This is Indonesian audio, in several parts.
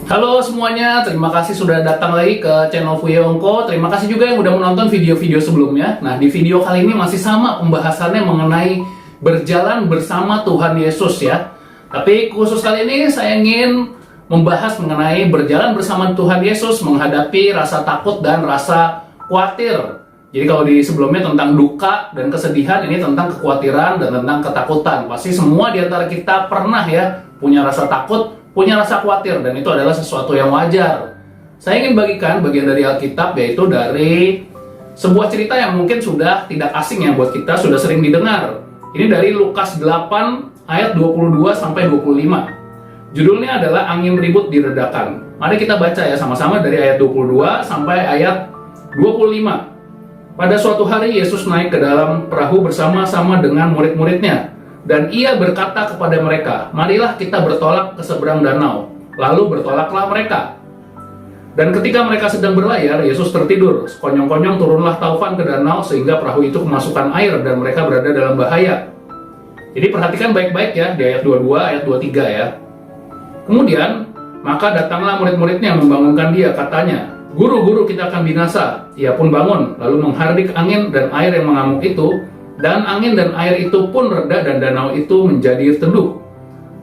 Halo semuanya, terima kasih sudah datang lagi ke channel Fuye Ongko. Terima kasih juga yang udah menonton video-video sebelumnya. Nah, di video kali ini masih sama pembahasannya mengenai berjalan bersama Tuhan Yesus ya. Tapi khusus kali ini saya ingin membahas mengenai berjalan bersama Tuhan Yesus menghadapi rasa takut dan rasa khawatir. Jadi kalau di sebelumnya tentang duka dan kesedihan, ini tentang kekhawatiran dan tentang ketakutan. Pasti semua di antara kita pernah ya punya rasa takut, punya rasa khawatir, dan itu adalah sesuatu yang wajar. Saya ingin bagikan bagian dari Alkitab, yaitu dari sebuah cerita yang mungkin sudah tidak asing ya buat kita, sudah sering didengar. Ini dari Lukas 8 ayat 22 sampai 25. Judulnya adalah Angin Ribut Diredakan. Mari kita baca ya sama-sama dari ayat 22 sampai ayat 25. Pada suatu hari Yesus naik ke dalam perahu bersama-sama dengan murid-muridnya. Dan ia berkata kepada mereka, "Marilah kita bertolak ke seberang danau." Lalu bertolaklah mereka. Dan ketika mereka sedang berlayar, Yesus tertidur. Sekonyong-konyong turunlah taufan ke danau sehingga perahu itu kemasukan air dan mereka berada dalam bahaya. Jadi perhatikan baik-baik ya di ayat 22, ayat 23 ya. Kemudian, maka datanglah murid-muridnya membangunkan dia, katanya, "Guru, guru, kita akan binasa." Ia pun bangun, lalu menghardik angin dan air yang mengamuk itu, dan angin dan air itu pun reda dan danau itu menjadi teduh.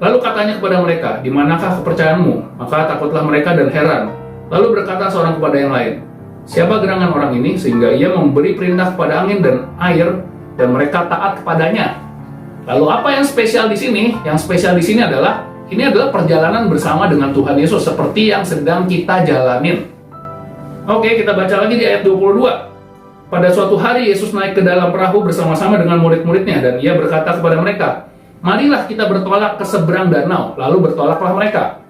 Lalu katanya kepada mereka, "Di manakah kepercayaanmu?" Maka takutlah mereka dan heran. Lalu berkata seorang kepada yang lain, "Siapa gerangan orang ini sehingga ia memberi perintah kepada angin dan air dan mereka taat kepadanya?" Lalu apa yang spesial di sini? Yang spesial di sini adalah ini adalah perjalanan bersama dengan Tuhan Yesus seperti yang sedang kita jalanin. Oke, kita baca lagi di ayat 22. Pada suatu hari Yesus naik ke dalam perahu bersama-sama dengan murid-muridnya dan ia berkata kepada mereka, "Marilah kita bertolak ke seberang danau." Lalu bertolaklah mereka.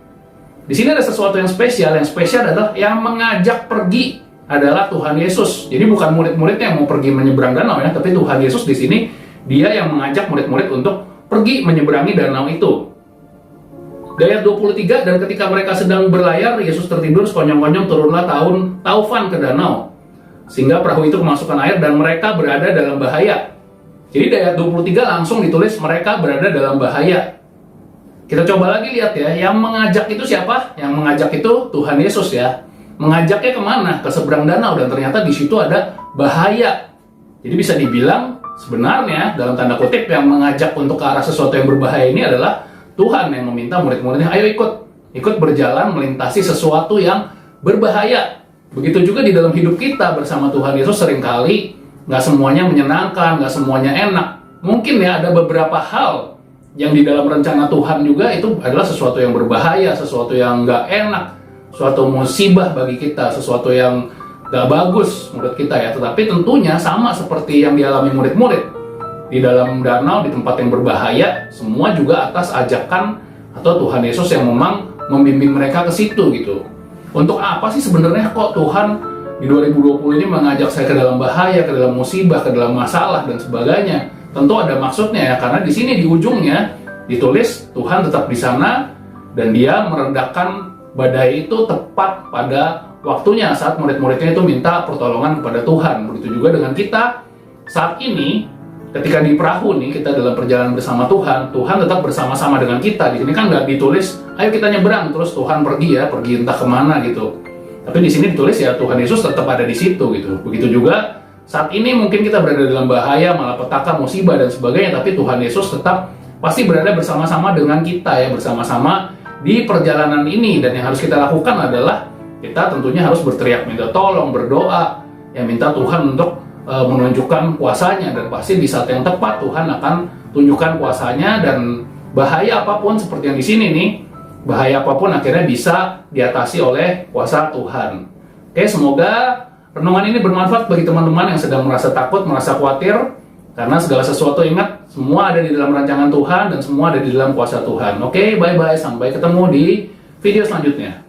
Di sini ada sesuatu yang spesial. Yang spesial adalah yang mengajak pergi adalah Tuhan Yesus. Jadi bukan murid-muridnya yang mau pergi menyeberang danau ya, tapi Tuhan Yesus di sini dia yang mengajak murid-murid untuk pergi menyeberangi danau itu. Di ayat 23, dan ketika mereka sedang berlayar, Yesus tertidur, sekonyong-konyong turunlah taufan ke danau, sehingga perahu itu kemasukan air dan mereka berada dalam bahaya. Jadi di ayat 23 langsung ditulis mereka berada dalam bahaya. Kita coba lagi lihat ya, yang mengajak itu siapa? Yang mengajak itu Tuhan Yesus ya. Mengajaknya kemana? Ke seberang danau, dan ternyata di situ ada bahaya. Jadi bisa dibilang sebenarnya dalam tanda kutip yang mengajak untuk ke arah sesuatu yang berbahaya ini adalah Tuhan yang meminta murid-muridnya, "Ayo ikut berjalan melintasi sesuatu yang berbahaya." Begitu juga di dalam hidup kita bersama Tuhan Yesus, seringkali nggak semuanya menyenangkan, nggak semuanya enak. Mungkin ya ada beberapa hal yang di dalam rencana Tuhan juga itu adalah sesuatu yang berbahaya, sesuatu yang nggak enak, suatu musibah bagi kita, sesuatu yang nggak bagus menurut kita ya. Tetapi tentunya sama seperti yang dialami murid-murid di dalam danau, di tempat yang berbahaya, semua juga atas ajakan atau Tuhan Yesus yang memang membimbing mereka ke situ gitu. Untuk apa sih sebenarnya kok Tuhan di 2020 ini mengajak saya ke dalam bahaya, ke dalam musibah, ke dalam masalah dan sebagainya? Tentu ada maksudnya ya, karena di sini di ujungnya ditulis Tuhan tetap di sana dan dia meredakan badai itu tepat pada waktunya saat murid-muridnya itu minta pertolongan kepada Tuhan. Begitu juga dengan kita saat ini. Ketika di perahu nih, kita dalam perjalanan bersama Tuhan, Tuhan tetap bersama-sama dengan kita. Di sini kan nggak ditulis, "Ayo kita nyeberang," terus Tuhan pergi ya, pergi entah kemana gitu. Tapi di sini ditulis ya, Tuhan Yesus tetap ada di situ gitu. Begitu juga saat ini mungkin kita berada dalam bahaya, malapetaka, musibah dan sebagainya, tapi Tuhan Yesus tetap pasti berada bersama-sama dengan kita ya, bersama-sama di perjalanan ini. Dan yang harus kita lakukan adalah kita tentunya harus berteriak minta tolong, berdoa, ya minta Tuhan untuk menunjukkan kuasanya, dan pasti di saat yang tepat Tuhan akan tunjukkan kuasanya, dan bahaya apapun seperti yang di sini nih, bahaya apapun akhirnya bisa diatasi oleh kuasa Tuhan. Oke, semoga renungan ini bermanfaat bagi teman-teman yang sedang merasa takut, merasa khawatir, karena segala sesuatu ingat, semua ada di dalam rancangan Tuhan dan semua ada di dalam kuasa Tuhan. Oke, bye-bye, sampai ketemu di video selanjutnya.